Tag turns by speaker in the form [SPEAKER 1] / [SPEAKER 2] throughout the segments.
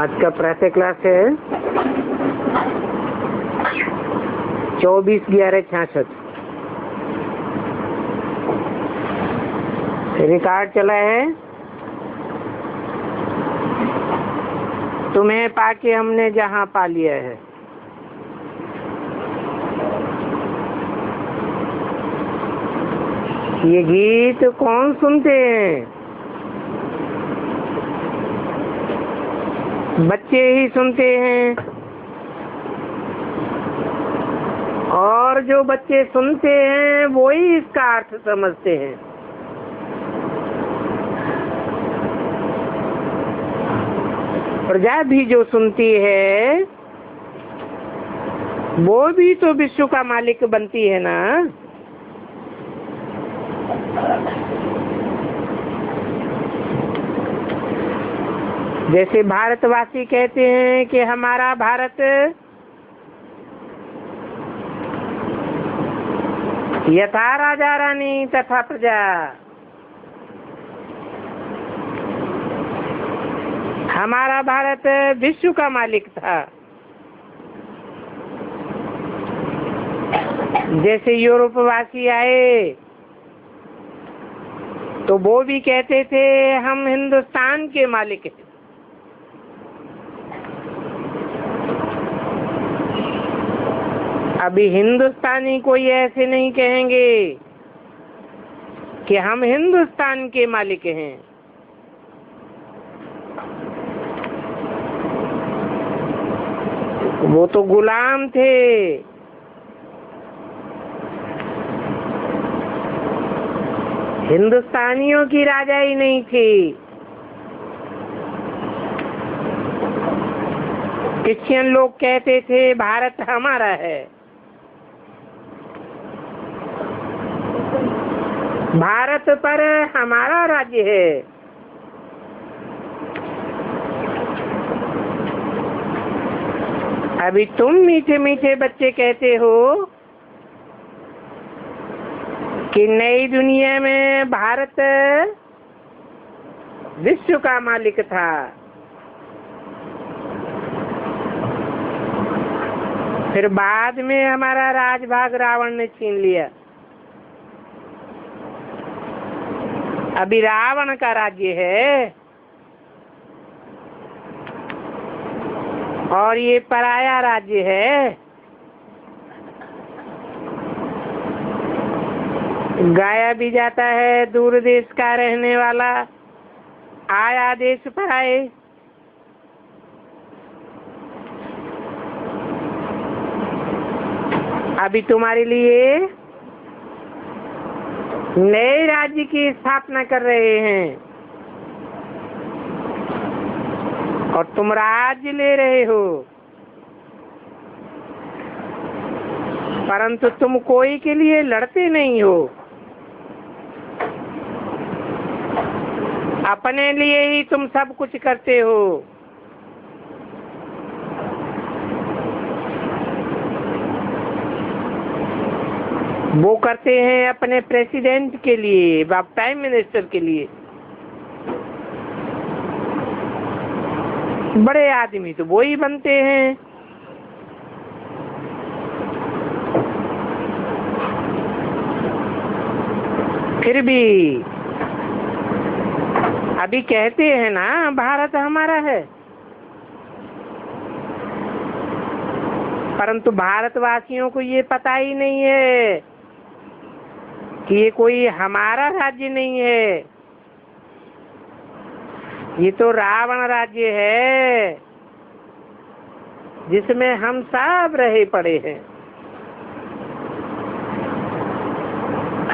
[SPEAKER 1] आज का प्रातः क्लास है 24/11/66। रिकॉर्ड चला है। तुम्हें पाके हमने जहां पा लिया है। ये गीत कौन सुनते हैं? बच्चे ही सुनते हैं, और जो बच्चे सुनते हैं वो ही इसका अर्थ समझते हैं। प्रजा भी जो सुनती है वो भी तो विश्व का मालिक बनती है ना। जैसे भारतवासी कहते हैं कि हमारा भारत यथा राजा रानी तथा प्रजा, हमारा भारत विश्व का मालिक था। जैसे यूरोपवासी आए तो वो भी कहते थे हम हिंदुस्तान के मालिक हैं। अभी हिंदुस्तानी कोई ऐसे नहीं कहेंगे कि हम हिंदुस्तान के मालिक हैं। वो तो गुलाम थे। हिंदुस्तानियों की राजाई नहीं थी। क्रिश्चियन लोग कहते थे भारत हमारा है, भारत पर हमारा राज्य है। अभी तुम मीठे मीठे बच्चे कहते हो कि नई दुनिया में भारत विश्व का मालिक था। फिर बाद में हमारा राजभाग रावण ने छीन लिया। अभी रावण का राज्य है और ये पराया राज्य है। गाया भी जाता है दूर देश का रहने वाला आया देश पर आए। अभी तुम्हारे लिए नए राज्य की स्थापना कर रहे हैं और तुम राज्य ले रहे हो, परंतु तुम कोई के लिए लड़ते नहीं हो। अपने लिए ही तुम सब कुछ करते हो। वो करते हैं अपने प्रेसिडेंट के लिए, प्राइम मिनिस्टर के लिए। बड़े आदमी तो वो ही बनते हैं। फिर भी अभी कहते हैं ना भारत हमारा है, परंतु भारतवासियों को ये पता ही नहीं है कि ये कोई हमारा राज्य नहीं है। ये तो रावण राज्य है जिसमें हम सब रहे पड़े हैं।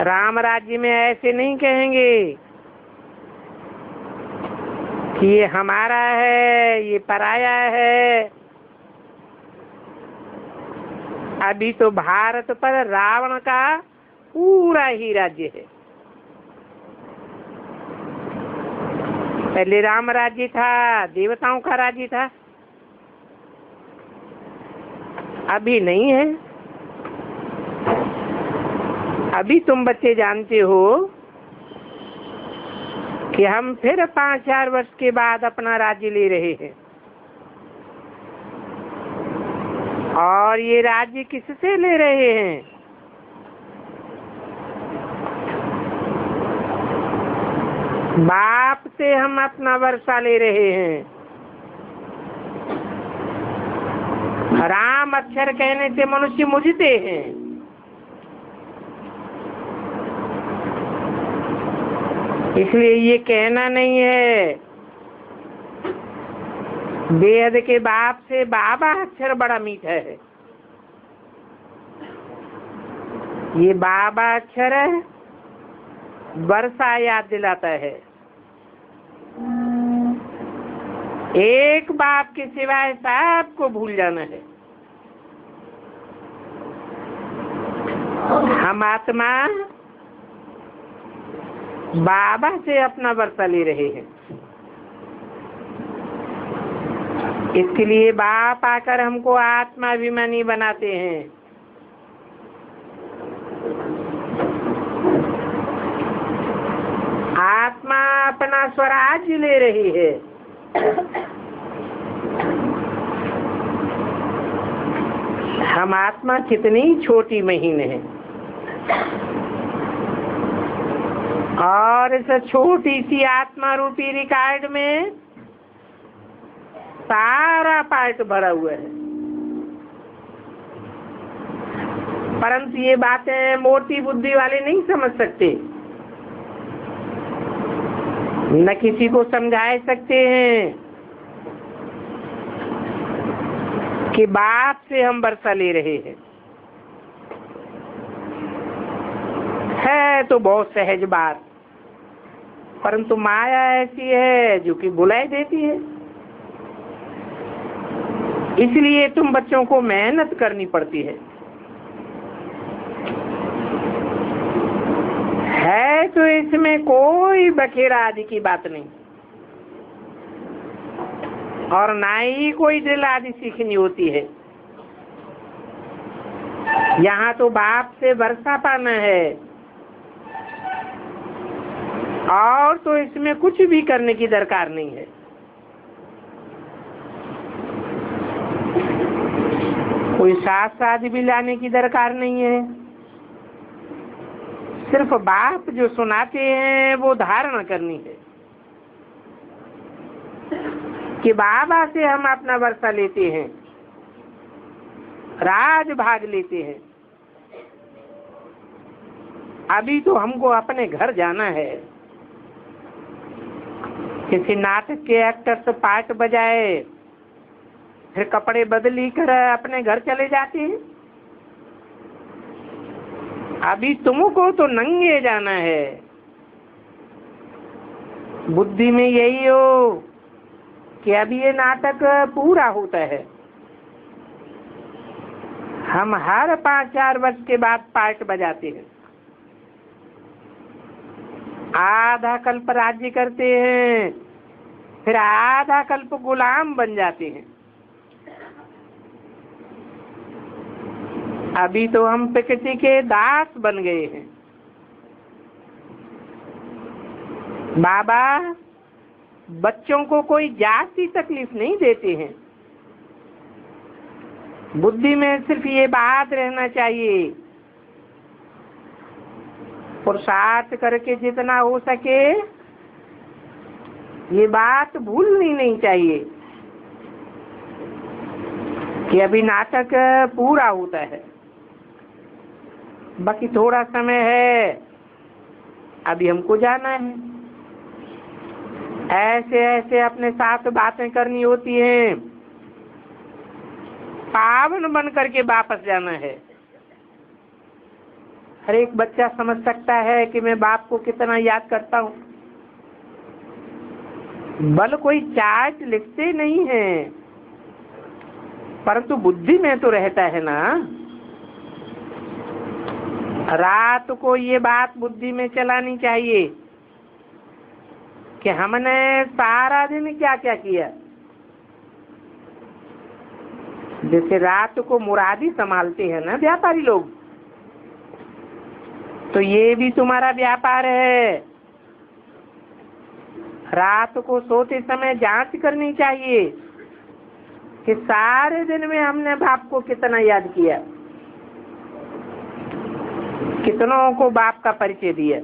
[SPEAKER 1] राम राज्य में ऐसे नहीं कहेंगे कि ये हमारा है, ये पराया है। अभी तो भारत पर रावण का पूरा ही राज्य है। पहले राम राज्य था, देवताओं का राज्य था। अभी नहीं है। अभी तुम बच्चे जानते हो कि हम फिर 5-4 वर्ष के बाद अपना राज्य ले रहे हैं। और ये राज्य किससे ले रहे हैं? बाप से हम अपना वर्षा ले रहे हैं। राम अक्षर कहने से मनुष्य मुझते हैं। इसलिए ये कहना नहीं है बेहद के बाप से बाबा अक्षर बड़ा मीठा है। ये बाबा अक्षर है, वर्षा याद दिलाता है। एक बाप के सिवाय सबको भूल जाना है। हम आत्मा बाबा से अपना वर्षा ले रहे हैं। इसके लिए बाप आकर हमको आत्माभिमानी बनाते हैं। आत्मा अपना स्वराज्य ले रही है। हम आत्मा कितनी छोटी महीन है, और इस छोटी सी आत्मा रूपी रिकॉर्ड में सारा पार्ट भरा हुआ है। परंतु ये बातें मोटी बुद्धि वाले नहीं समझ सकते, न किसी को समझा सकते हैं कि बाप से हम वर्षा ले रहे हैं। है तो बहुत सहज बात, परंतु माया ऐसी है जो कि बुलाई देती है। इसलिए तुम बच्चों को मेहनत करनी पड़ती है। तो इसमें कोई बखेरा आदि की बात नहीं, और ना ही कोई ड्रिल आदि सीखनी होती है। यहाँ तो बाप से वर्षा पाना है, और तो इसमें कुछ भी करने की दरकार नहीं है। कोई साथ शादी भी लाने की दरकार नहीं है। सिर्फ बाप जो सुनाते हैं वो धारणा करनी है कि बाबा से हम अपना वर्षा लेते हैं, राज भाग लेते हैं। अभी तो हमको अपने घर जाना है। किसी नाटक के एक्टर से पार्ट बजाए, फिर कपड़े बदली कर अपने घर चले जाते हैं। अभी तुमको तो नंगे जाना है। बुद्धि में यही हो कि अभी ये नाटक पूरा होता है। हम हर 5-4 वर्ष के बाद पार्ट बजाते हैं। आधा कल्प राज्य करते हैं, फिर आधा कल्प गुलाम बन जाते हैं। अभी तो हम प्रकृति के दास बन गए हैं। बाबा बच्चों को कोई जाति तकलीफ नहीं देते हैं। बुद्धि में सिर्फ ये बात रहना चाहिए, पुरुषार्थ करके जितना हो सके ये बात भूलनी नहीं चाहिए कि अभी नाटक पूरा होता है, बाकी थोड़ा समय है, अभी हमको जाना है। ऐसे ऐसे अपने साथ बातें करनी होती हैं, पावन बन करके वापस जाना है। हर एक बच्चा समझ सकता है कि मैं बाप को कितना याद करता हूँ। बल कोई चार्ट लिखते नहीं है, परंतु बुद्धि में तो रहता है ना। रात को ये बात बुद्धि में चलानी चाहिए कि हमने सारा दिन क्या क्या किया। जैसे रात को मुरादी संभालते हैं ना व्यापारी लोग, तो ये भी तुम्हारा व्यापार है। रात को सोते समय जांच करनी चाहिए कि सारे दिन में हमने बाप को कितना याद किया, कितनों को बाप का परिचय दिया।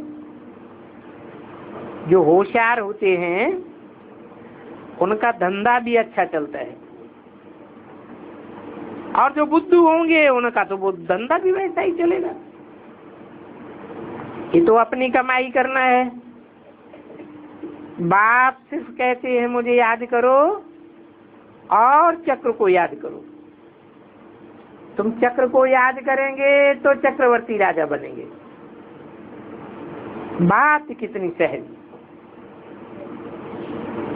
[SPEAKER 1] जो होशियार होते हैं उनका धंधा भी अच्छा चलता है, और जो बुद्धू होंगे उनका तो वो धंधा भी वैसा ही चलेगा। ये तो अपनी कमाई करना है। बाप सिर्फ कहते हैं मुझे याद करो और चक्र को याद करो। तुम चक्र को याद करेंगे तो चक्रवर्ती राजा बनेंगे। बात कितनी सहज,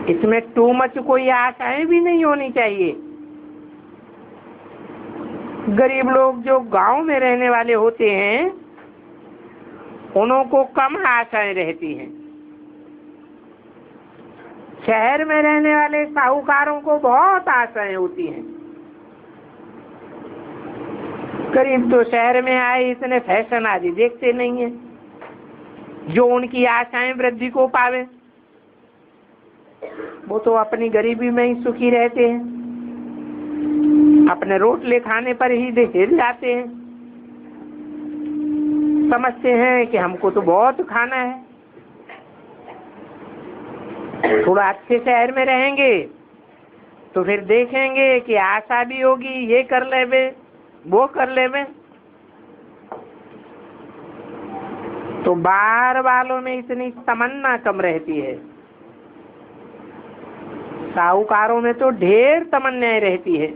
[SPEAKER 1] इसमें टू मच कोई आशाएं भी नहीं होनी चाहिए। गरीब लोग जो गांव में रहने वाले होते हैं उन्हों को कम आशाएं रहती हैं। शहर में रहने वाले साहूकारों को बहुत आशाएं होती हैं। गरीब तो शहर में आए इतने फैशन आदि देखते नहीं है जो उनकी आशाएं वृद्धि को पावे। वो तो अपनी गरीबी में ही सुखी रहते हैं, अपने रोटले खाने पर ही हिल जाते हैं। समझते हैं कि हमको तो बहुत खाना है। थोड़ा अच्छे शहर में रहेंगे तो फिर देखेंगे कि आशा भी होगी, ये कर लेवे वो कर लेवे। तो बाहर वालों में इतनी तमन्ना कम रहती है, साहूकारों में तो ढेर तमन्नाएं रहती है।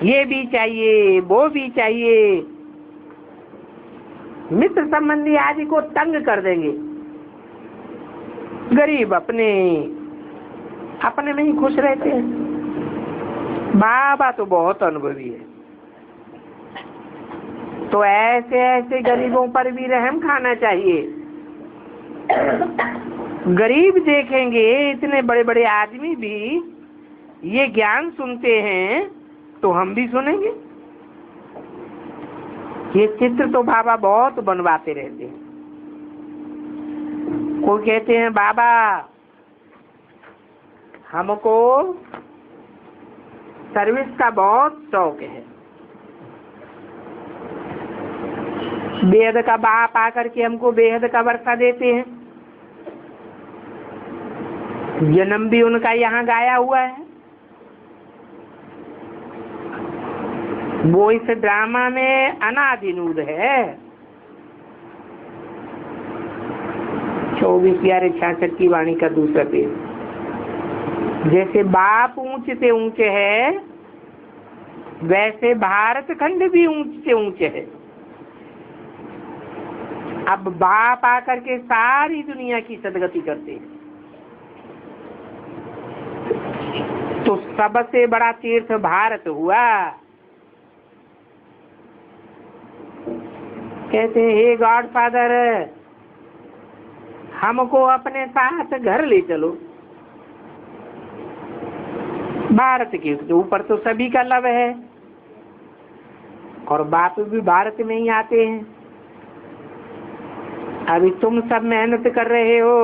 [SPEAKER 1] ये भी चाहिए वो भी चाहिए, मित्र संबंधी आदि को तंग कर देंगे। गरीब अपने में ही खुश रहते हैं। बाबा तो बहुत अनुभवी है, तो ऐसे ऐसे गरीबों पर भी रहम खाना चाहिए। गरीब देखेंगे इतने बड़े बड़े आदमी भी ये ज्ञान सुनते हैं तो हम भी सुनेंगे। ये चित्र तो बाबा बहुत बनवाते रहते हैं। कोई कहते हैं बाबा हमको सर्विस का बहुत शौक है। बेहद का बाप आकर के हमको बेहद का वर्षा देते हैं। जन्म भी उनका यहाँ गाया हुआ है। वो इस ड्रामा में अनादिनूद है। 24/66 की वाणी का दूसरा पेज। जैसे बाप ऊंचे से ऊंचे है वैसे भारत खंड भी ऊंचे से ऊंचे है। अब बाप आकर के सारी दुनिया की सदगति करते हैं। तो सबसे बड़ा तीर्थ भारत हुआ। कहते हैं हे गॉड फादर हमको अपने साथ घर ले चलो। भारत के ऊपर तो सभी का लव है और बाप भी भारत में ही आते हैं। अभी तुम सब मेहनत कर रहे हो।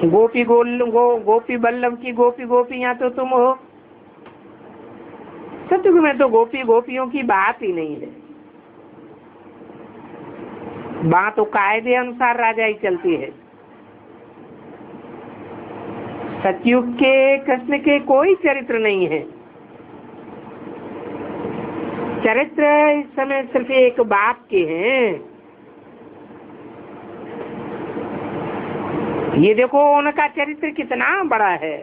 [SPEAKER 1] गोपी बल्लभ की गोपियां तो तुम हो। सतयुग में तो गोपियों की बात ही नहीं है। बात तो कायदे अनुसार राजाई चलती है। सतयुग के कृष्ण के कोई चरित्र नहीं है। चरित्र इस समय सिर्फ एक बाप के हैं। ये देखो उनका चरित्र कितना बड़ा है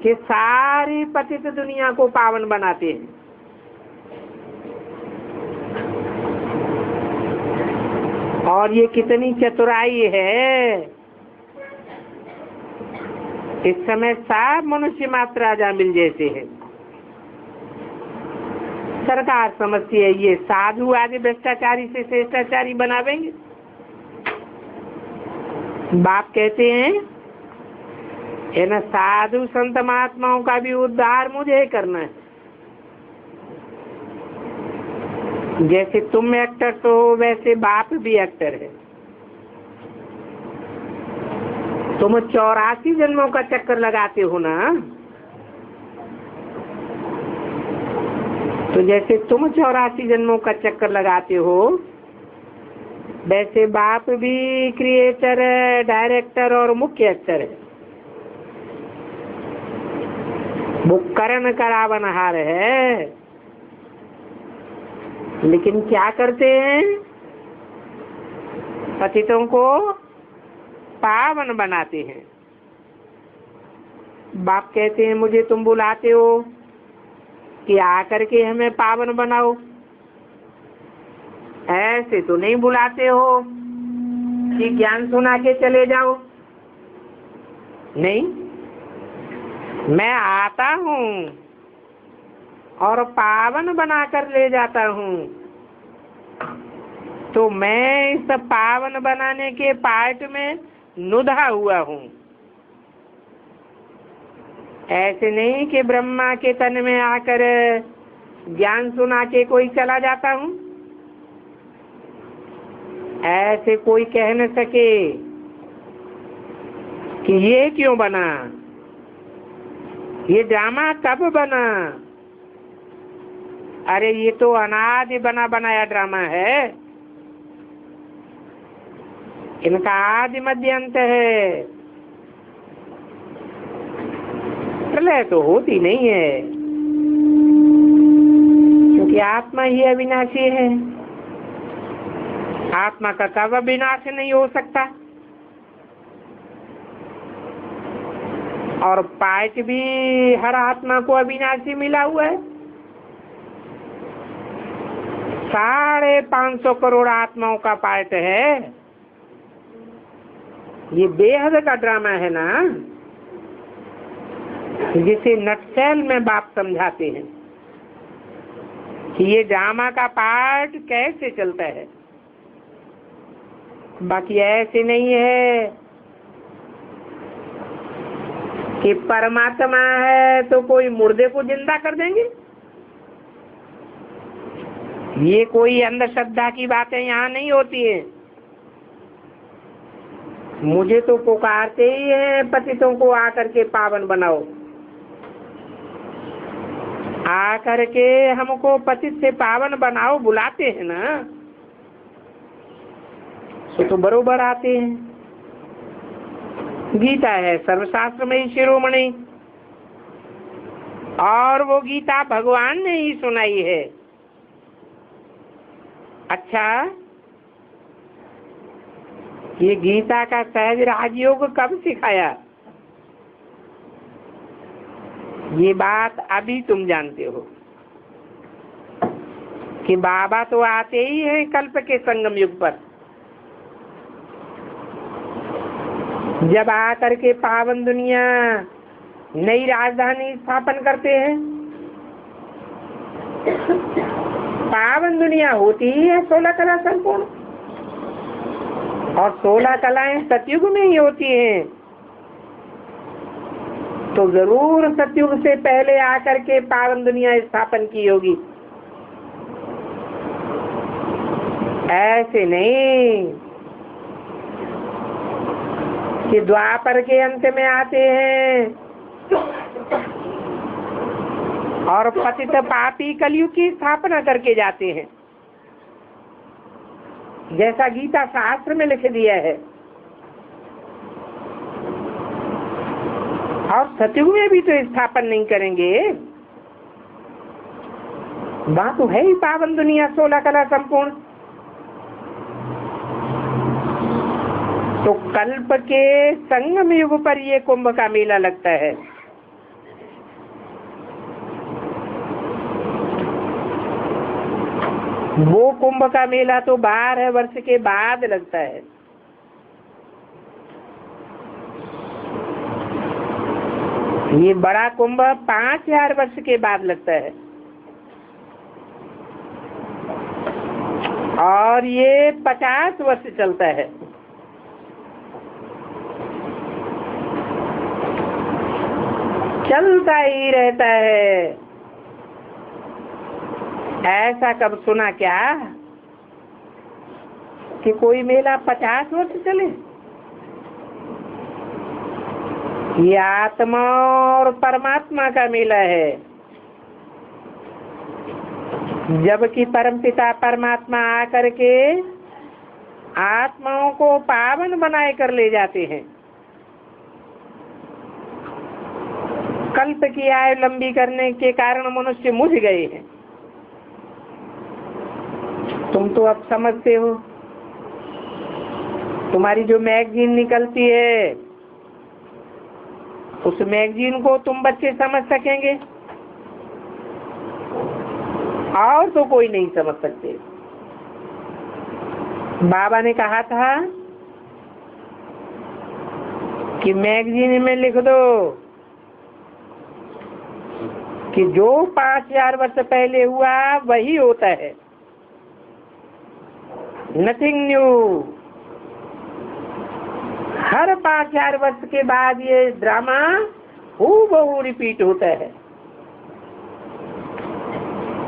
[SPEAKER 1] कि सारी पतित दुनिया को पावन बनाते हैं। और ये कितनी चतुराई है। इस समय सब मनुष्य मात्र राजा मिल जैसे हैं। सरकार समझती है ये साधु आदि भ्रष्टाचारी से श्रेष्ठाचारी बनावेंगे। बाप कहते हैं इन साधु संत महात्माओं का भी उद्धार मुझे करना है। जैसे तुम एक्टर तो वैसे बाप भी एक्टर है। तुम 84 जन्मों का चक्कर लगाते हो ना, तो जैसे तुम 84 जन्मों का चक्कर लगाते हो, वैसे बाप भी क्रिएटर है, डायरेक्टर और मुख्य एक्टर है। वो करण करावनहार है, लेकिन क्या करते हैं? पतितों को पावन बनाते हैं। बाप कहते हैं मुझे तुम बुलाते हो कि आकर के हमें पावन बनाओ, ऐसे तो नहीं बुलाते हो कि ज्ञान सुना के चले जाओ। नहीं, मैं आता हूँ और पावन बनाकर ले जाता हूँ। तो मैं इस पावन बनाने के पार्ट में नुधा हुआ हूँ। ऐसे नहीं कि ब्रह्मा के तन में आकर ज्ञान सुना के कोई चला जाता हूँ। ऐसे कोई कह न सके कि ये क्यों बना, ये ड्रामा कब बना। अरे ये तो अनादि बना बनाया ड्रामा है, इनका आदि मध्य अंत है। प्रलय तो होती नहीं है, क्योंकि आत्मा ही अविनाशी है। आत्मा का कब विनाश नहीं हो सकता। और पाठ भी हर आत्मा को अविनाशी मिला हुआ है। 550 करोड़ आत्माओं का पाठ है। ये बेहद का ड्रामा है ना, जिसे नटशेल में बाप समझाते हैं कि ये ड्रामा का पार्ट कैसे चलता है। बाकी ऐसे नहीं है कि परमात्मा है तो कोई मुर्दे को जिंदा कर देंगे। ये कोई अंधश्रद्धा की बातें यहाँ नहीं होती है। मुझे तो पुकारते ही हैं पतितों को आकर के पावन बनाओ। आकर के हमको पतित से पावन बनाओ बुलाते हैं ना, तो बरोबर आते हैं। गीता है सर्वशास्त्र में ही शिरोमणि, और वो गीता भगवान ने ही सुनाई है। अच्छा, ये गीता का सहज राजयोग कब सिखाया? ये बात अभी तुम जानते हो कि बाबा तो आते ही हैं कल्प के संगम युग पर। जब आकर के पावन दुनिया नई राजधानी स्थापन करते हैं। पावन दुनिया होती ही है 16 कला संपूर्ण, और 16 कलाएं सतयुग में ही होती हैं। तो जरूर सतयुग से पहले आकर के पावन दुनिया स्थापन की होगी। ऐसे नहीं कि द्वापर के अंत में आते हैं और पतित पापी कलयुग की स्थापना करके जाते हैं, जैसा गीता शास्त्र में लिख दिया है। और सतयुग में भी तो स्थापन नहीं करेंगे। वहां तो है ही पावन दुनिया 16 कला संपूर्ण। तो कल्प के संगम युग पर ये कुंभ का मेला लगता है। वो कुंभ का मेला तो 12 वर्ष के बाद लगता है। ये बड़ा कुंभ 5000 वर्ष के बाद लगता है, और ये 50 वर्ष चलता है। चलता ही रहता है। ऐसा कब सुना क्या कि कोई मेला 50 वर्ष चले? ये आत्मा और परमात्मा का मेला है, जबकि परमपिता परमात्मा आकर के आत्माओं को पावन बनाए कर ले जाते हैं। कल्प की आयु लंबी करने के कारण मनुष्य मुझ गए हैं। तुम तो अब समझते हो। तुम्हारी जो मैगजीन निकलती है, उस मैगजीन को तुम बच्चे समझ सकेंगे, और तो कोई नहीं समझ सकते। बाबा ने कहा था कि मैगजीन में लिख दो कि जो 5000 वर्ष पहले हुआ वही होता है, नथिंग न्यू। हर 5000 वर्ष के बाद ये ड्रामा हूबहू रिपीट होता है।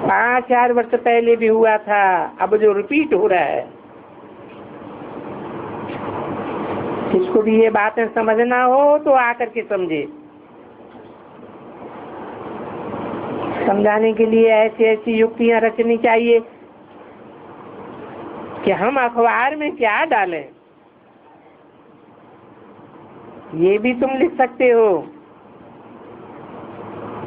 [SPEAKER 1] 5000 वर्ष पहले भी हुआ था, अब जो रिपीट हो रहा है। किसको भी ये बातें समझना हो तो आकर के समझे। समझाने के लिए ऐसी ऐसी युक्तियां रचनी चाहिए कि हम अखबार में क्या डालें। ये भी तुम लिख सकते हो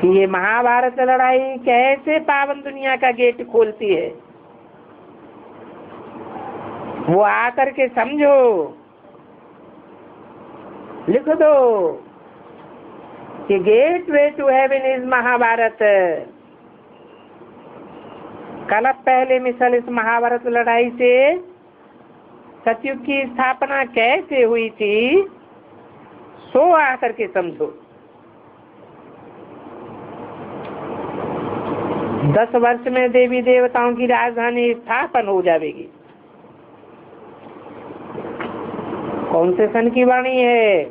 [SPEAKER 1] कि ये महाभारत लड़ाई कैसे पावन दुनिया का गेट खोलती है, वो आकर के समझो। लिख दो कि gateway to heaven is Mahabharat. कल पहले मिसल इस महाभारत लड़ाई से सतयुग की स्थापना कैसे हुई थी, सो आकर के समझो। 10 वर्ष में देवी देवताओं की राजधानी स्थापन हो जाएगी। कौन से सन की वाणी है?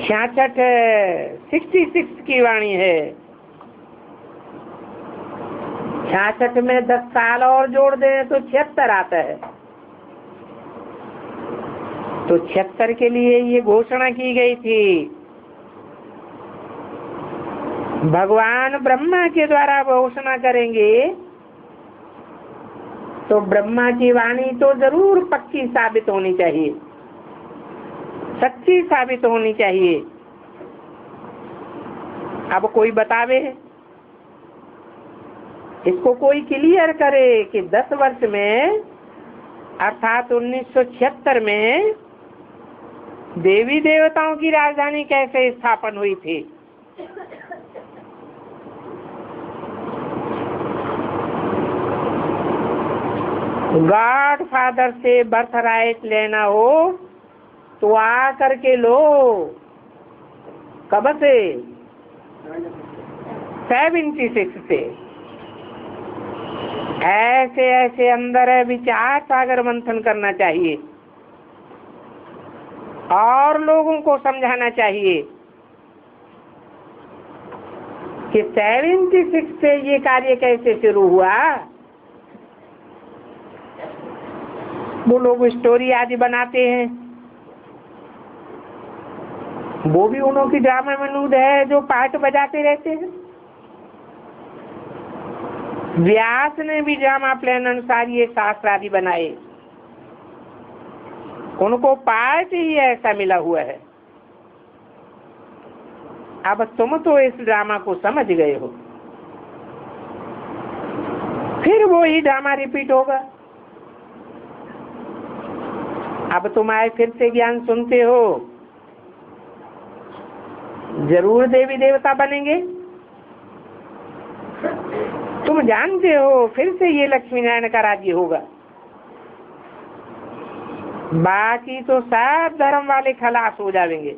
[SPEAKER 1] 66 की वाणी है। 66 में 10 साल और जोड़ दें तो 76 आता है। तो 76 के लिए ये घोषणा की गई थी। भगवान ब्रह्मा के द्वारा घोषणा करेंगे तो ब्रह्मा की वाणी तो जरूर पक्की साबित होनी चाहिए, सच्ची साबित होनी चाहिए। अब कोई बतावे, इसको कोई क्लियर करे कि 10 वर्ष में अर्थात 1976 में देवी देवताओं की राजधानी कैसे स्थापन हुई थी। गॉड फादर से बर्थ राइट लेना हो तो आ करके लो। कब से? 76 से। ऐसे ऐसे अंदर विचार सागर मंथन करना चाहिए और लोगों को समझाना चाहिए कि 76 से ये कार्य कैसे शुरू हुआ। वो लोग स्टोरी आदि बनाते हैं, वो भी उन्हों की ड्रामा में नूद है जो पार्ट बजाते रहते हैं। व्यास ने भी ड्रामा प्लान अनुसार ये शास्त्र आदि बनाए, उनको पार्ट ही ऐसा मिला हुआ है। अब तुम तो इस ड्रामा को समझ गए हो, फिर वो ही ड्रामा रिपीट होगा। अब तुम आए फिर से ज्ञान सुनते हो, जरूर देवी देवता बनेंगे। तुम जानते हो फिर से ये लक्ष्मी नारायण का राज्य होगा। बाकी तो सब धर्म वाले खलास हो जाएंगे।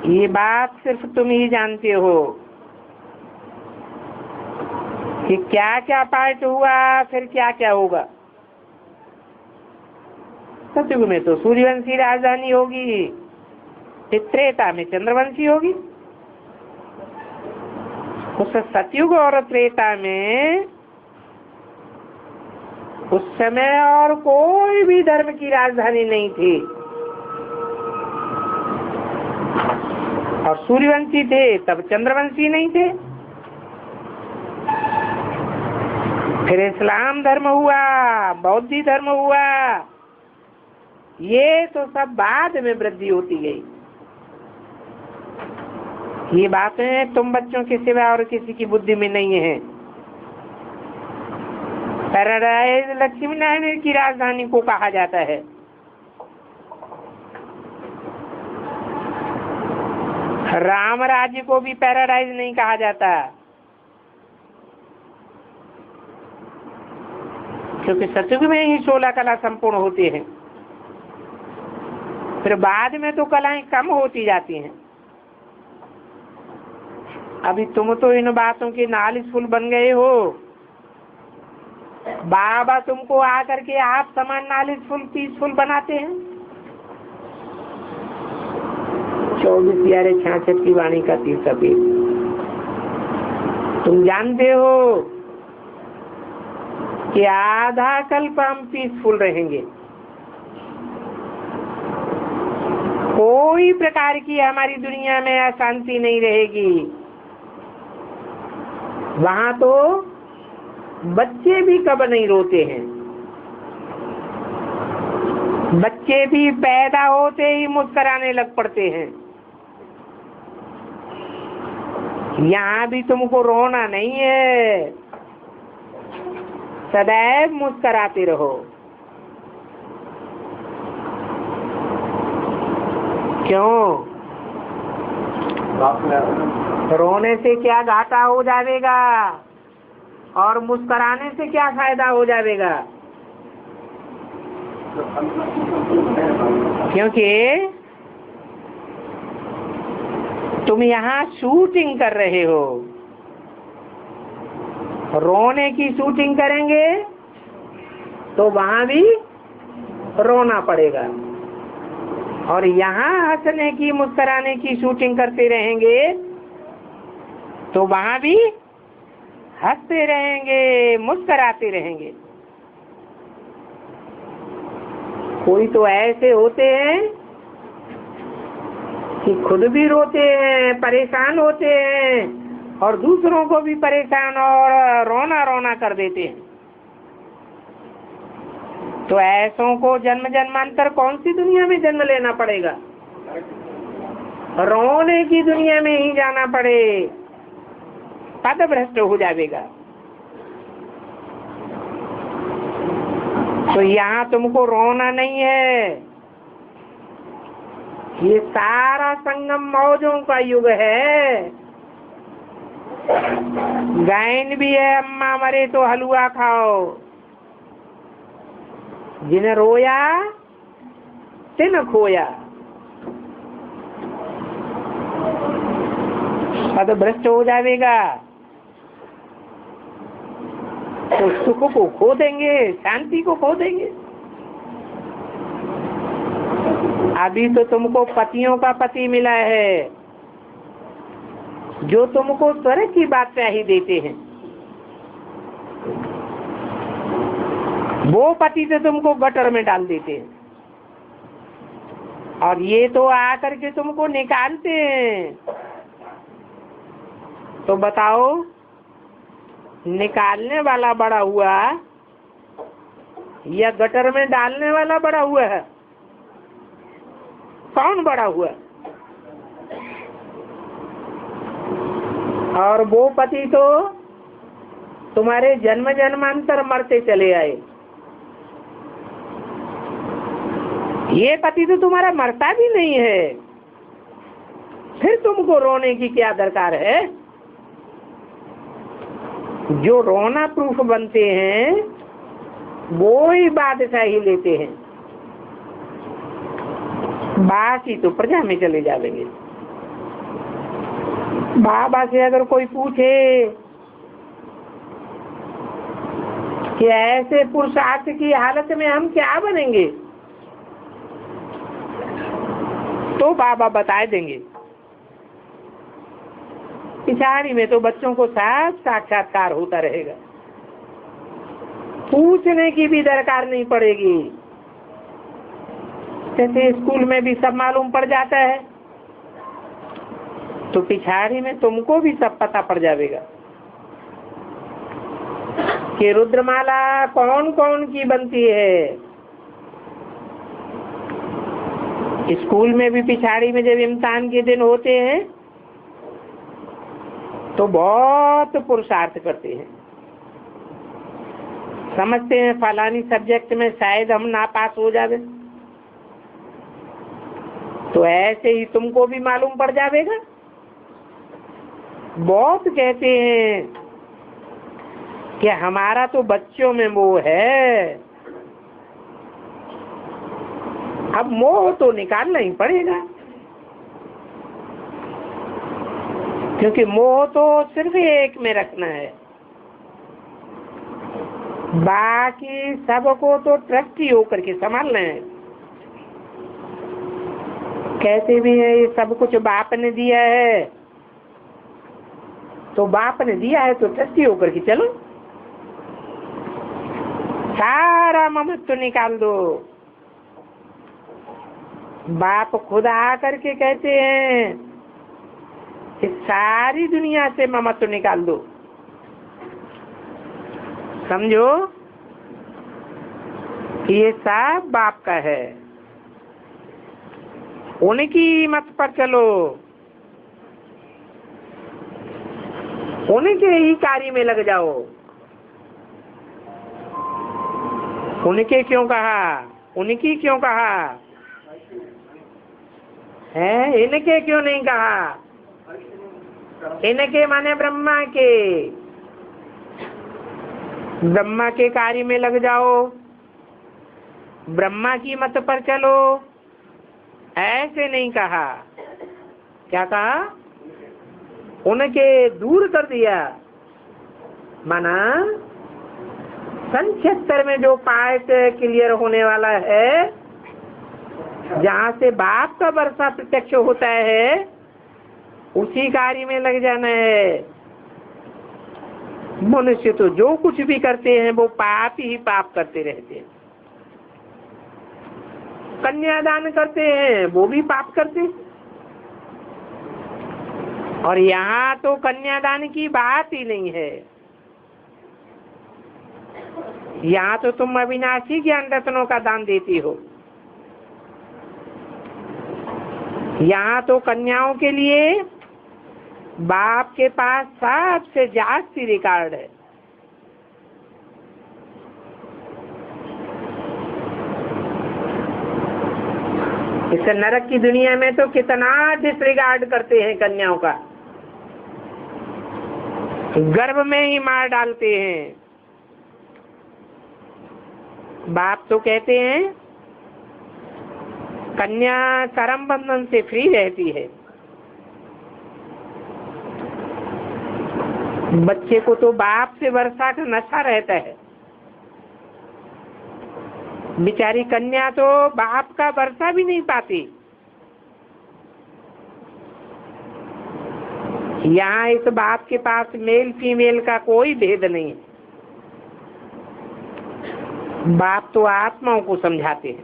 [SPEAKER 1] ये बात सिर्फ तुम ही जानते हो कि क्या क्या पार्ट हुआ, फिर क्या क्या होगा। सतयुग में तो सूर्यवंशी राजधानी होगी, फिर त्रेता में चंद्रवंशी होगी। उस सतयुग और त्रेता में उस समय और कोई भी धर्म की राजधानी नहीं थी। और सूर्यवंशी थे तब चंद्रवंशी नहीं थे। फिर इस्लाम धर्म हुआ, बौद्ध धर्म हुआ, ये तो सब बाद में वृद्धि होती गई। ये बातें तुम बच्चों के सिवा और किसी की बुद्धि में नहीं है। पैराडाइज लक्ष्मी नारायण की राजधानी को कहा जाता है। राम राज्य को भी पैराडाइज नहीं कहा जाता, क्योंकि सतयुग में ही 16 कला संपूर्ण होती हैं। फिर बाद में तो कलाएं कम होती जाती हैं। अभी तुम तो इन बातों के नॉलेजफुल बन गए हो। बाबा तुमको आकर के आप समान नॉलेजफुल पीसफुल बनाते हैं। 24 प्यारे 66 की वाणी का तीसरा पेज। तुम जानते हो कि आधा कल्प हम पीसफुल रहेंगे, कोई प्रकार की हमारी दुनिया में अशांति नहीं रहेगी। वहां तो बच्चे भी कब नहीं रोते हैं, बच्चे भी पैदा होते ही मुस्कुराने लग पड़ते हैं। यहाँ भी तुमको रोना नहीं है, सदैव मुस्कुराते रहो। क्यों? रोने से क्या घाटा हो जाएगा और मुस्कुराने से क्या फायदा हो जाएगा? क्योंकि तुम यहाँ शूटिंग कर रहे हो। रोने की शूटिंग करेंगे तो वहां भी रोना पड़ेगा, और यहाँ हंसने की मुस्कुराने की शूटिंग करते रहेंगे तो वहां भी हंसते रहेंगे, मुस्कुराते रहेंगे। कोई तो ऐसे होते हैं कि खुद भी रोते हैं, परेशान होते हैं और दूसरों को भी परेशान और रोना रोना कर देते हैं। तो ऐसों को जन्म जन्मांतर कौन सी दुनिया में जन्म लेना पड़ेगा? रोने की दुनिया में ही जाना पड़े, पद भ्रष्ट हो जाएगा। तो यहाँ तुमको रोना नहीं है। ये सारा संगम मौजों का युग है। गायन भी है, अम्मा मरे तो हलवा खाओ। जिन्हें रोया तिन खोया। पद भ्रष्ट हो जाएगा तो सुख को खो देंगे, शांति को खो देंगे। अभी तो तुमको पतियों का पति मिला है जो तुमको स्वर्ग की बादशाही ही देते हैं। वो पति से तुमको गटर में डाल देते हैं, और ये तो आकर के तुमको निकालते हैं। तो बताओ, निकालने वाला बड़ा हुआ या गटर में डालने वाला बड़ा हुआ है? कौन बड़ा हुआ? और वो पति तो तुम्हारे जन्म जन्मांतर मरते चले आए। ये पति तो तुम्हारा मरता भी नहीं है, फिर तुमको रोने की क्या दरकार है? जो रोना प्रूफ बनते हैं वो ही बादशाही लेते हैं, बाकी तो प्रजा में चले जाएंगे। बाबा से अगर कोई पूछे कि ऐसे पुरुषार्थ की हालत में हम क्या बनेंगे, तो बाबा बता देंगे। पिछाड़ी में तो बच्चों को साफ साक्षात्कार होता रहेगा, पूछने की भी दरकार नहीं पड़ेगी। जैसे स्कूल में भी सब मालूम पड़ जाता है, तो पिछाड़ी में तुमको भी सब पता पड़ जाएगा कि रुद्रमाला कौन कौन की बनती है। स्कूल में भी पिछाड़ी में जब इम्तिहान के दिन होते हैं तो बहुत पुरुषार्थ करते हैं, समझते हैं फलानी सब्जेक्ट में शायद हम ना पास हो जावे, तो ऐसे ही तुमको भी मालूम पड़ जाएगा। बहुत कहते हैं कि हमारा तो बच्चों में मोह है, अब मोह तो निकालना ही पड़ेगा, क्योंकि मोह तो सिर्फ एक में रखना है, बाकी सबको तो ट्रस्टी होकर के संभालना है। कहते भी है ये सब कुछ बाप ने दिया है, तो बाप ने दिया है तो ट्रस्टी होकर के चलो, सारा ममत्व निकाल दो। बाप खुद आकर के कहते हैं कि सारी दुनिया से ममत्व निकाल दो, समझो कि ये सब बाप का है, उनकी मत पर चलो, उनके ही कार्य में लग जाओ। उनके क्यों कहा, उनकी क्यों कहा है, इनके क्यों नहीं कहा? इनके माने ब्रह्मा के, ब्रह्मा के कार्य में लग जाओ, ब्रह्मा की मत पर चलो, ऐसे नहीं कहा। क्या कहा? उनके दूर कर दिया। माना सन 76 में जो पार्ट क्लियर होने वाला है, जहाँ से बाप का वर्षा प्रत्यक्ष होता है, उसी कार्य में लग जाना है। मनुष्य तो जो कुछ भी करते हैं वो पाप ही पाप करते रहते हैं। कन्यादान करते हैं वो भी पाप करते हैं। और यहाँ तो कन्यादान की बात ही नहीं है, यहाँ तो तुम अविनाशी ज्ञान रत्नों का दान देती हो। यहाँ तो कन्याओं के लिए बाप के पास सबसे जास्ती रिकॉर्ड है। इस नरक की दुनिया में तो कितना डिसरिगार्ड करते हैं कन्याओं का, गर्भ में ही मार डालते हैं। बाप तो कहते हैं कन्या कर्म बंधन से फ्री रहती है, बच्चे को तो बाप से वर्षा का नशा रहता है। बेचारी कन्या तो बाप का वर्षा भी नहीं पाती। यहाँ इस बाप के पास मेल फीमेल का कोई भेद नहीं है। बाप तो आत्माओं को समझाते हैं।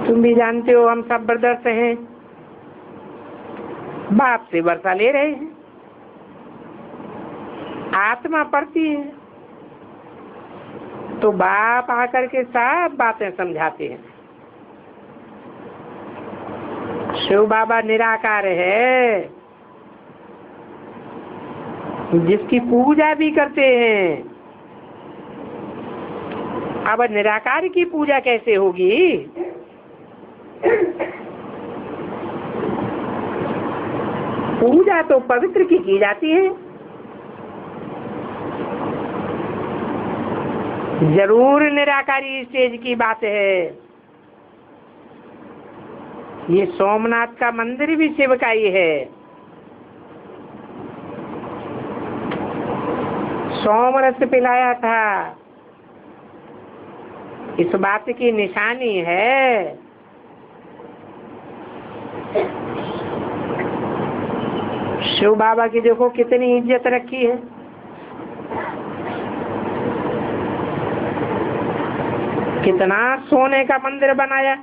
[SPEAKER 1] तुम भी जानते हो हम सब ब्रदर्स हैं, बाप से वर्षा ले रहे हैं, आत्मा पढ़ती है तो बाप आकर के सब बातें समझाते हैं। शिव बाबा निराकार है, जिसकी पूजा भी करते हैं। अब निराकार की पूजा कैसे होगी? पूजा तो पवित्र की जाती है। जरूर निराकारी स्टेज की बात है। ये सोमनाथ का मंदिर भी शिव का ही है। सोमरस पिलाया था, इस बात की निशानी है। शिव बाबा की देखो कितनी इज्जत रखी है। कितना सोने का मंदिर बनाया।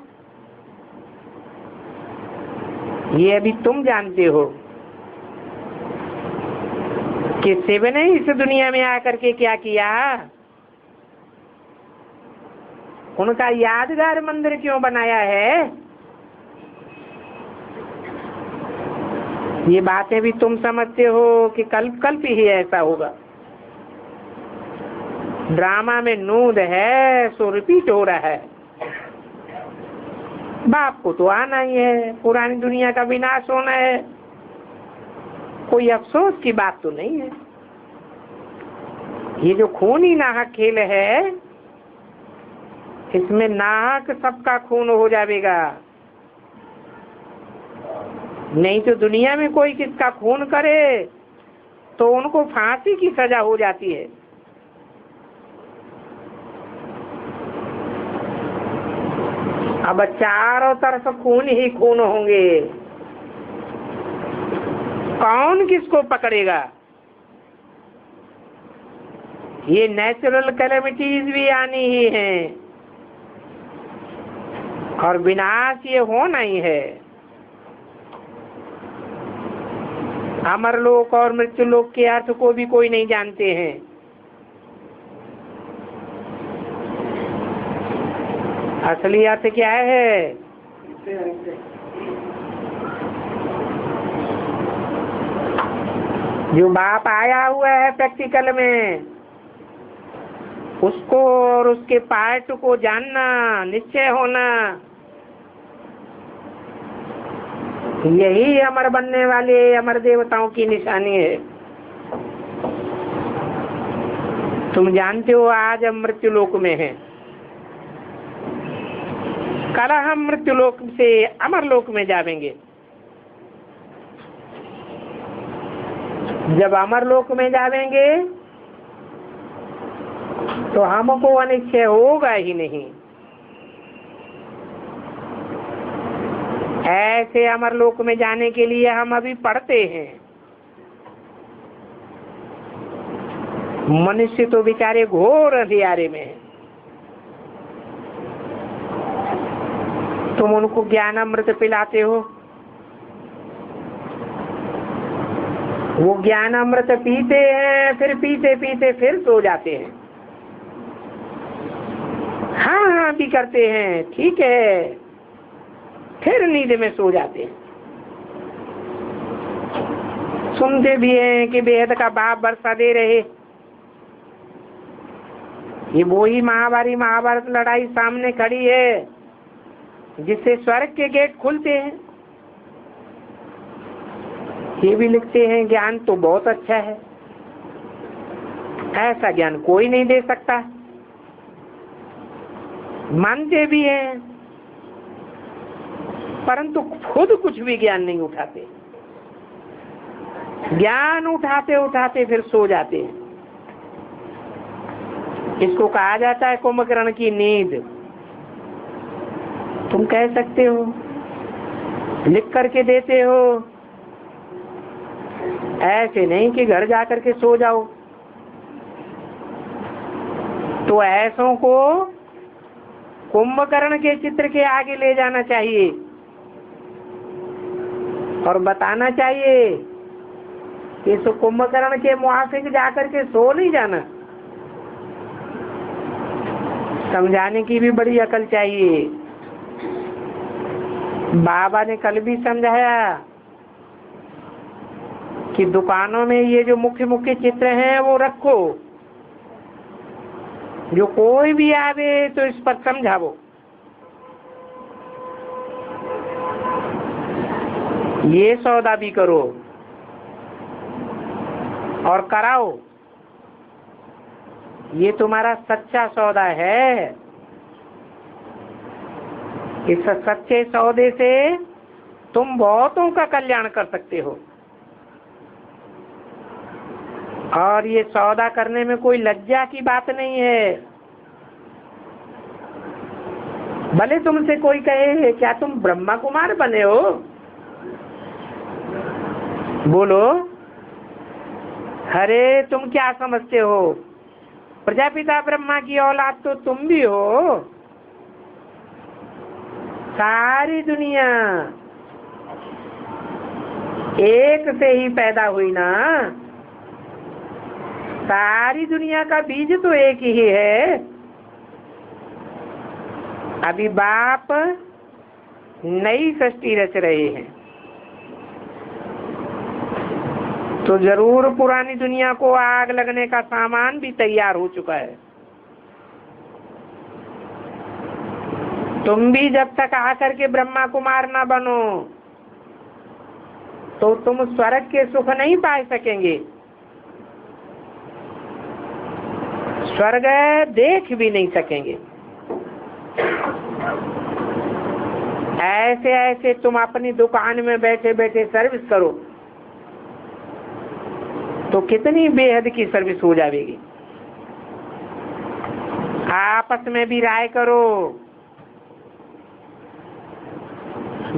[SPEAKER 1] ये अभी तुम जानते हो कि शिव ने इस दुनिया में आकर के क्या किया। उनका यादगार मंदिर क्यों बनाया है, ये बातें भी तुम समझते हो कि कल्प कल्प ही ऐसा होगा। ड्रामा में नूद है सो रिपीट हो रहा है। बाप को तो आना ही है, पुरानी दुनिया का विनाश होना है, कोई अफसोस की बात तो नहीं है। ये जो खूनी नाहक खेल है, इसमें नाहक सबका खून हो जाएगा। नहीं तो दुनिया में कोई किसका खून करे तो उनको फांसी की सजा हो जाती है। अब चारों तरफ खून ही खून होंगे, कौन किसको पकड़ेगा। ये नेचुरल कैलेमिटीज भी आनी ही हैं और विनाश ये होना ही है। अमरलोक और मृत्युलोक के अर्थ को भी कोई नहीं जानते हैं। असली अर्थ क्या है? जो बाप आया हुआ है प्रैक्टिकल में, उसको और उसके पार्ट को जानना, निश्चय होना, यही अमर बनने वाले अमर देवताओं की निशानी है। तुम जानते हो आज हम मृत्युलोक में हैं, कल हम मृत्युलोक से अमरलोक में जाएंगे। जब अमरलोक में जाएंगे तो हमको अनिश्चय होगा ही नहीं। ऐसे अमरलोक में जाने के लिए हम अभी पढ़ते हैं। मनुष्य तो बेचारे घोर अंधियारे में है। तुम उनको ज्ञान अमृत पिलाते हो, वो ज्ञान अमृत पीते हैं, फिर पीते पीते फिर सो जाते हैं। हाँ हाँ भी करते हैं, ठीक है, फिर नींद में सो जाते हैं। सुनते भी हैं कि बेहद का बाप वर्षा दे रहे। ये वही महाभारत लड़ाई सामने खड़ी है जिससे स्वर्ग के गेट खुलते हैं। ये भी लिखते हैं ज्ञान तो बहुत अच्छा है, ऐसा ज्ञान कोई नहीं दे सकता। मानते भी हैं, परंतु खुद कुछ भी ज्ञान नहीं उठाते। ज्ञान उठाते उठाते फिर सो जाते हैं। इसको कहा जाता है कुंभकर्ण की नींद। तुम कह सकते हो, लिख करके देते हो, ऐसे नहीं कि घर जाकर के सो जाओ। तो ऐसों को कुंभकर्ण के चित्र के आगे ले जाना चाहिए और बताना चाहिए कि इस कुंभकर्ण के मुआफिक जाकर के सो नहीं जाना। समझाने की भी बड़ी अकल चाहिए। बाबा ने कल भी समझाया कि दुकानों में ये जो मुख्य मुख्य चित्र हैं वो रखो, जो कोई भी आवे तो इस पर समझाओ। ये सौदा भी करो और कराओ। ये तुम्हारा सच्चा सौदा है। इस सच्चे सौदे से तुम बहुतों का कल्याण कर सकते हो। और ये सौदा करने में कोई लज्जा की बात नहीं है। भले तुमसे कोई कहे क्या तुम ब्रह्मा कुमार बने हो, बोलो अरे तुम क्या समझते हो, प्रजापिता ब्रह्मा की औलाद तो तुम भी हो। सारी दुनिया एक से ही पैदा हुई ना, सारी दुनिया का बीज तो एक ही है। अभी बाप नई सृष्टि रच रहे हैं, तो जरूर पुरानी दुनिया को आग लगने का सामान भी तैयार हो चुका है। तुम भी जब तक आकर के ब्रह्मा कुमार ना बनो तो तुम स्वर्ग के सुख नहीं पा सकेंगे, स्वर्ग देख भी नहीं सकेंगे। ऐसे ऐसे तुम अपनी दुकान में बैठे बैठे सर्विस करो तो कितनी बेहद की सर्विस हो जाएगी। आपस में भी राय करो।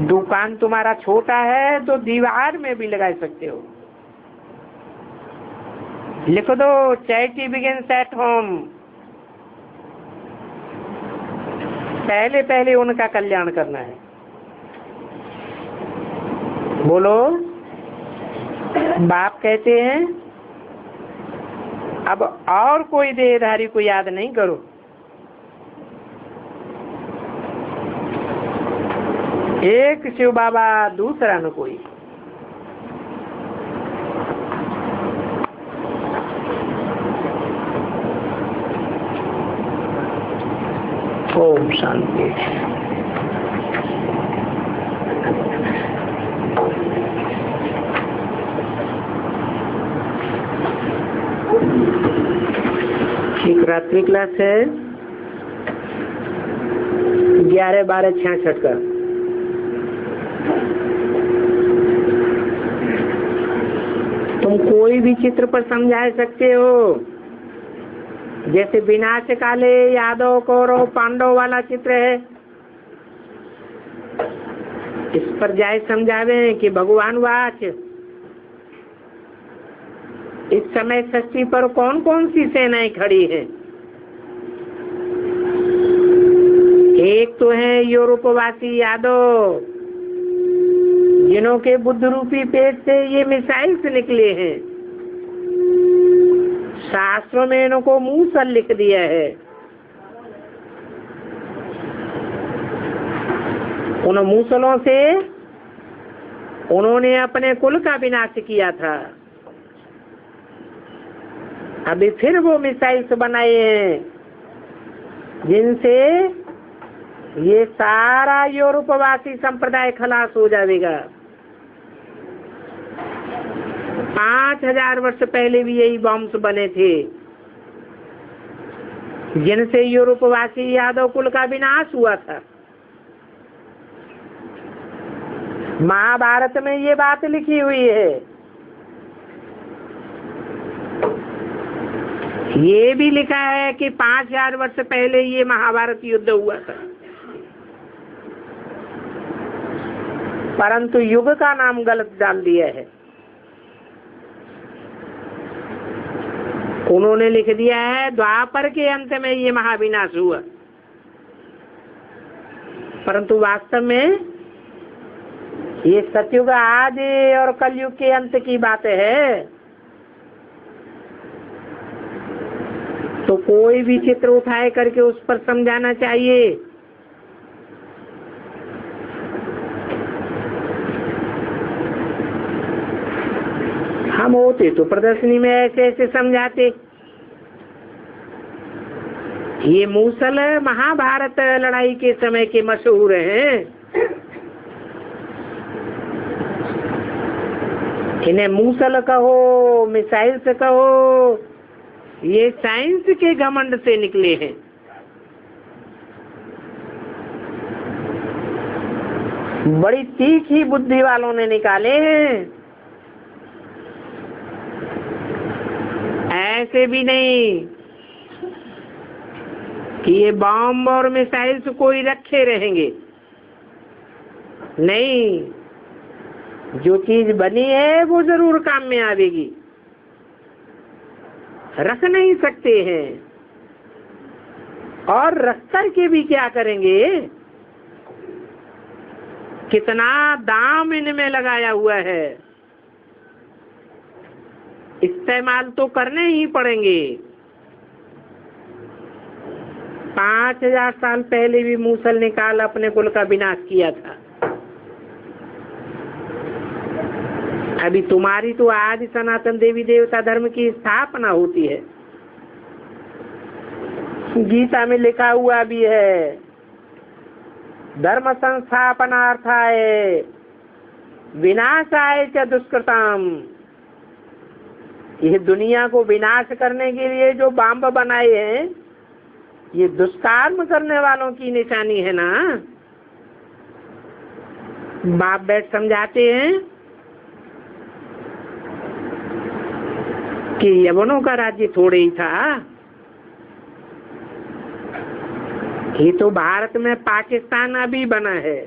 [SPEAKER 1] दुकान तुम्हारा छोटा है तो दीवार में भी लगा सकते हो। लिख दो चैरिटी बिगिंस एट होम। पहले पहले उनका कल्याण करना है। बोलो। बाप कहते हैं अब और कोई देहधारी को याद नहीं करो, एक शिव बाबा, दूसरा न कोई। ओम शांति। एक रात्रि क्लास है 11/12/66 का। तुम कोई भी चित्र पर समझा सकते हो, जैसे विनाश काले यादव कौरव पांडव वाला चित्र है, इस पर जाए समझावे कि भगवान वाच इस समय सृष्टि पर कौन कौन सी सेनाएं खड़ी हैं। एक तो है यूरोपवासी यादव, जिन्हों के बुद्ध रूपी पेट से ये मिसाइल्स निकले हैं। शास्त्रों में इनको मूसल लिख दिया है। उन मूसलों से उन्होंने अपने कुल का विनाश किया था। अभी फिर वो मिसाइल्स बनाए हैं जिनसे ये सारा यूरोपवासी संप्रदाय खलास हो जाएगा। 5000 वर्ष पहले भी यही बॉम्ब्स बने थे जिनसे यूरोपवासी यादव कुल का विनाश हुआ था। महाभारत में ये बात लिखी हुई है। ये भी लिखा है कि 5000 वर्ष पहले ये महाभारत युद्ध हुआ था, परंतु युग का नाम गलत डाल दिया है। उन्होंने लिख दिया है द्वापर के अंत में ये महाविनाश हुआ, परंतु वास्तव में ये सतयुग आदि और कलयुग के अंत की बात है। तो कोई भी चित्र उठाए करके उस पर समझाना चाहिए। हम होते तो प्रदर्शनी में ऐसे ऐसे समझाते। ये मूसल महाभारत लड़ाई के समय के मशहूर हैं। इन्हें मूसल कहो, मिसाइल्स कहो, ये साइंस के घमंड से निकले हैं। बड़ी तीखी बुद्धि वालों ने निकाले हैं। ऐसे भी नहीं कि ये बॉम्ब और मिसाइल्स कोई रखे रहेंगे। नहीं, जो चीज बनी है वो जरूर काम में आवेगी। रख नहीं सकते हैं, और रख कर के भी क्या करेंगे। कितना दाम इनमें लगाया हुआ है। इस्तेमाल तो करने ही पड़ेंगे। 5000 साल पहले भी मूसल ने काल अपने कुल का विनाश किया था। अभी तुम्हारी तो आदि सनातन देवी देवता धर्म की स्थापना होती है। गीता में लिखा हुआ भी है, धर्म संस्थापनार्थाय विनाशाय च दुष्कृतम। ये दुनिया को विनाश करने के लिए जो बम बनाए हैं, ये दुष्कर्म करने वालों की निशानी है ना। बाप बैठ समझाते हैं कि यवनों का राज्य थोड़े ही था, ये तो भारत में पाकिस्तान अभी बना है।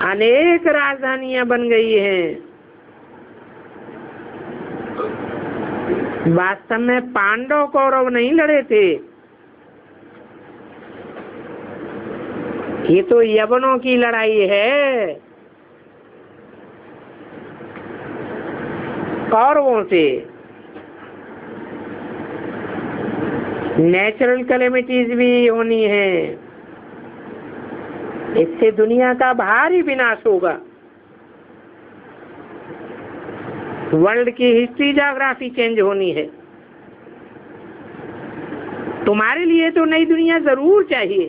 [SPEAKER 1] अनेक राजधानियां बन गई हैं। वास्तव में पांडव कौरव नहीं लड़े थे, ये तो यवनों की लड़ाई है कौरवों से। नेचुरल कैलेमिटीज भी होनी है, इससे दुनिया का भारी विनाश होगा। वर्ल्ड की हिस्ट्री ज्योग्राफी चेंज होनी है। तुम्हारे लिए तो नई दुनिया जरूर चाहिए,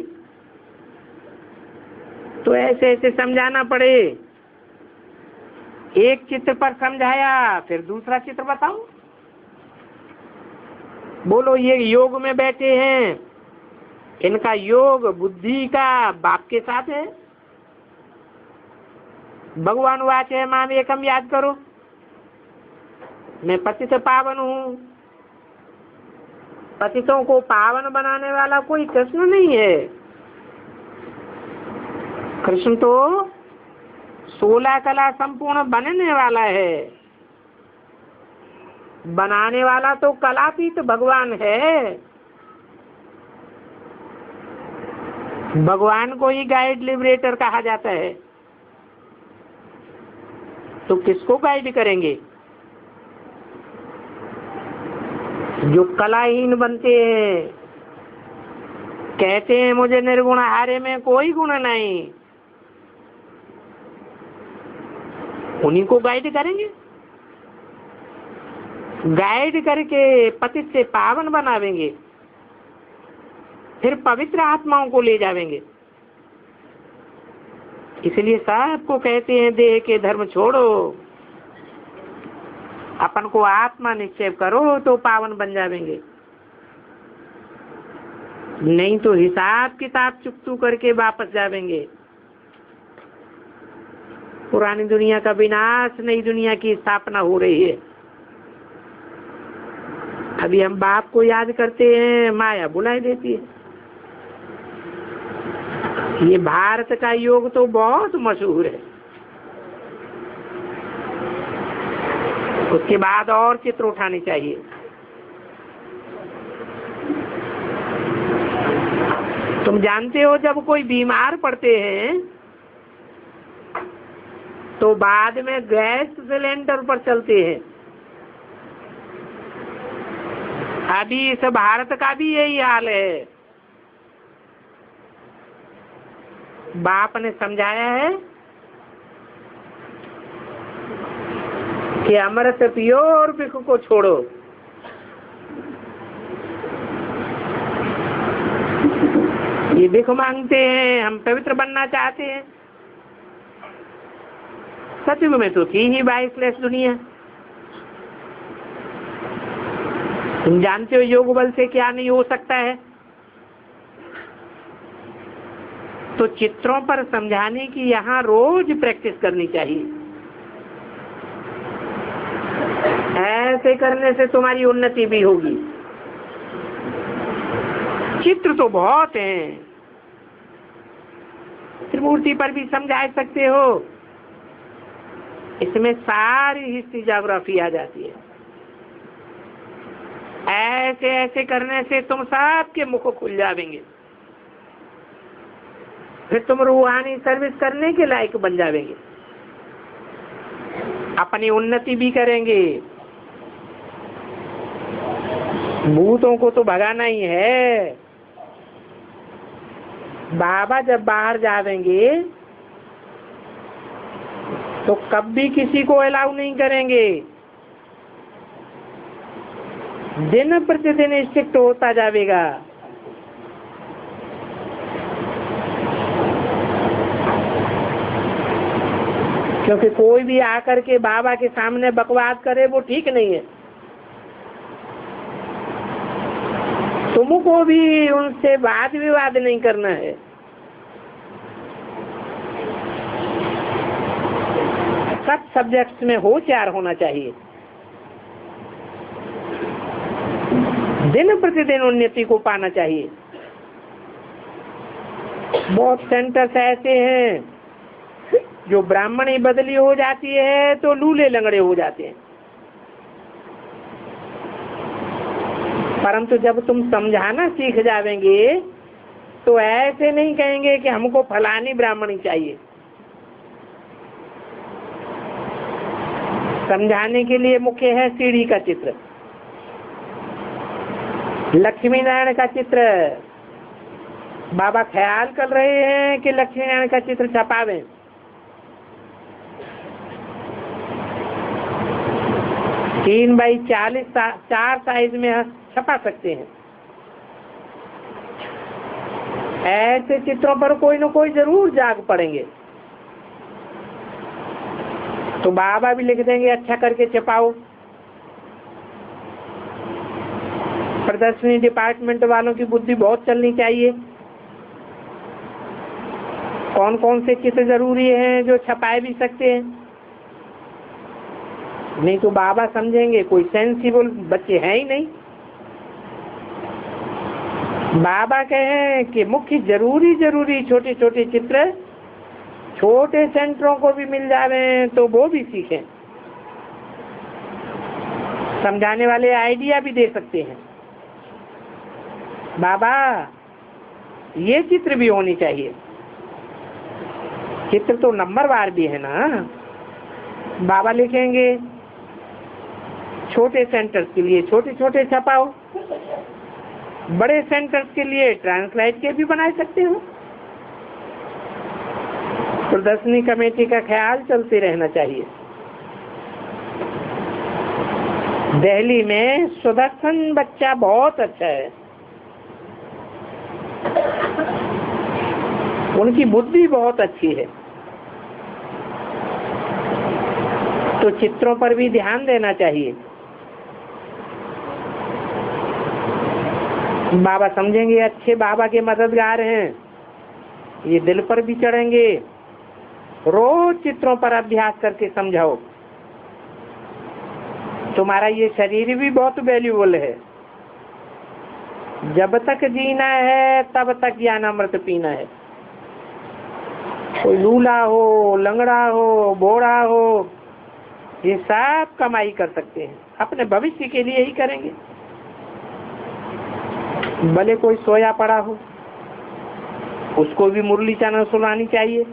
[SPEAKER 1] तो ऐसे ऐसे समझाना पड़े। एक चित्र पर समझाया, फिर दूसरा चित्र बताओ। बोलो ये योग में बैठे हैं, इनका योग बुद्धि का बाप के साथ है। भगवान वाचे माम एकम याद करो, मैं पतित पावन हूँ। पतितों को पावन बनाने वाला कोई कृष्ण नहीं है। कृष्ण तो 16 कला संपूर्ण बनने वाला है। बनाने वाला तो कलातीत भगवान है। भगवान को ही गाइड लिबरेटर कहा जाता है। तो किसको गाइड करेंगे? जो कलाहीन बनते हैं, कहते हैं मुझे निर्गुण हारे में कोई गुण नहीं, उन्हीं को गाइड करेंगे। गाइड करके पतित से पावन बनावेंगे, फिर पवित्र आत्माओं को ले जावेंगे। इसलिए सबको कहते हैं देह के धर्म छोड़ो, अपन को आत्मा निश्चय करो तो पावन बन जावेंगे। नहीं तो हिसाब किताब चुकतू करके वापस जावेंगे। पुरानी दुनिया का विनाश, नई दुनिया की स्थापना हो रही है। अभी हम बाप को याद करते हैं, माया बुलाई देती है। ये भारत का योग तो बहुत मशहूर है। उसके बाद और चित्र उठाने चाहिए। तुम जानते हो जब कोई बीमार पड़ते हैं तो बाद में गैस सिलेंडर पर चलते हैं। अभी इस भारत का भी यही हाल है। बाप ने समझाया है कि अमृत पियो और विख को छोड़ो। ये विख मांगते हैं, हम पवित्र बनना चाहते हैं। सतयुग में तो थी ही 22 दुनिया। तुम जानते हो योग बल से क्या नहीं हो सकता है। तो चित्रों पर समझाने की यहाँ रोज प्रैक्टिस करनी चाहिए। ऐसे करने से तुम्हारी उन्नति भी होगी। चित्र तो बहुत हैं, त्रिमूर्ति पर भी समझा सकते हो। इसमें सारी हिस्ट्री ज्योग्राफी आ जाती है। ऐसे ऐसे करने से तुम सबके मुख खुल जाएंगे। फिर तुम रूहानी सर्विस करने के लायक बन जाएंगे। अपनी उन्नति भी करेंगे। भूतों को तो भगाना ही है। बाबा जब बाहर जावेंगे तो कभी किसी को अलाउ नहीं करेंगे। दिन प्रतिदिन स्ट्रिक्ट होता जाएगा। क्योंकि कोई भी आकर के बाबा के सामने बकवास करे वो ठीक नहीं है। तुमको भी उनसे वाद विवाद नहीं करना है। सब सब्जेक्ट्स में होशियार होना चाहिए। दिन प्रतिदिन उन्नति को पाना चाहिए। बहुत सेंटर्स ऐसे हैं जो ब्राह्मणी बदली हो जाती है तो लूले लंगड़े हो जाते हैं। परंतु जब तुम समझाना सीख जावेंगे तो ऐसे नहीं कहेंगे कि हमको फलानी ब्राह्मणी चाहिए। समझाने के लिए मुख्य है सीढ़ी का चित्र, लक्ष्मी नारायण का चित्र। बाबा ख्याल कर रहे हैं कि लक्ष्मी नारायण का चित्र छपावें। 3x40 4 साइज में छपा सकते हैं। ऐसे चित्रों पर कोई न कोई जरूर जाग पड़ेंगे। तो बाबा भी लिख देंगे अच्छा करके छपाओ। प्रदर्शनी डिपार्टमेंट वालों की बुद्धि बहुत चलनी चाहिए। कौन कौन से चित्र जरूरी हैं जो छपाए भी सकते हैं। नहीं तो बाबा समझेंगे कोई सेंसिबल बच्चे हैं ही नहीं। बाबा कहें कि मुख्य जरूरी छोटे छोटे चित्र छोटे सेंटरों को भी मिल जावे तो वो भी सीखें। समझाने वाले आइडिया भी दे सकते हैं। बाबा ये चित्र भी होनी चाहिए। चित्र तो नंबरवार भी है ना। बाबा लिखेंगे छोटे सेंटर्स के लिए छोटे छोटे छपाओ, बड़े सेंटर्स के लिए ट्रांसलाइट के भी बना सकते हो। प्रदर्शनी कमेटी का ख्याल चलते रहना चाहिए। दिल्ली में सुदर्शन बच्चा बहुत अच्छा है। उनकी बुद्धि बहुत अच्छी है। तो चित्रों पर भी ध्यान देना चाहिए। बाबा समझेंगे अच्छे बाबा के मददगार हैं, ये दिल पर भी चढ़ेंगे। रोज चित्रों पर अभ्यास करके समझाओ। तुम्हारा ये शरीर भी बहुत वैल्यूबल है। जब तक जीना है तब तक ज्ञानामृत पीना है। कोई लूला हो, लंगड़ा हो, बोड़ा हो, ये सब कमाई कर सकते हैं। अपने भविष्य के लिए ही करेंगे। भले कोई सोया पड़ा हो उसको भी मुरली चैनल सुनानी चाहिए।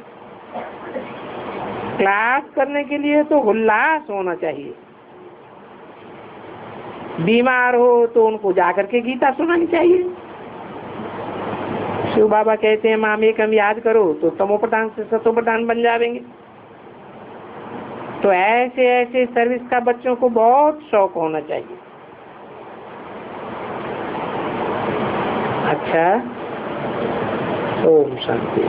[SPEAKER 1] क्लास करने के लिए तो उल्लास होना चाहिए। बीमार हो तो उनको जाकर के गीता सुनानी चाहिए। शिव बाबा कहते हैं माम एकम याद करो तो तमोप्रधान से सतोप्रधान बन जाएंगे। तो ऐसे ऐसे सर्विस का बच्चों को बहुत शौक होना चाहिए। अच्छा, ओम शांति।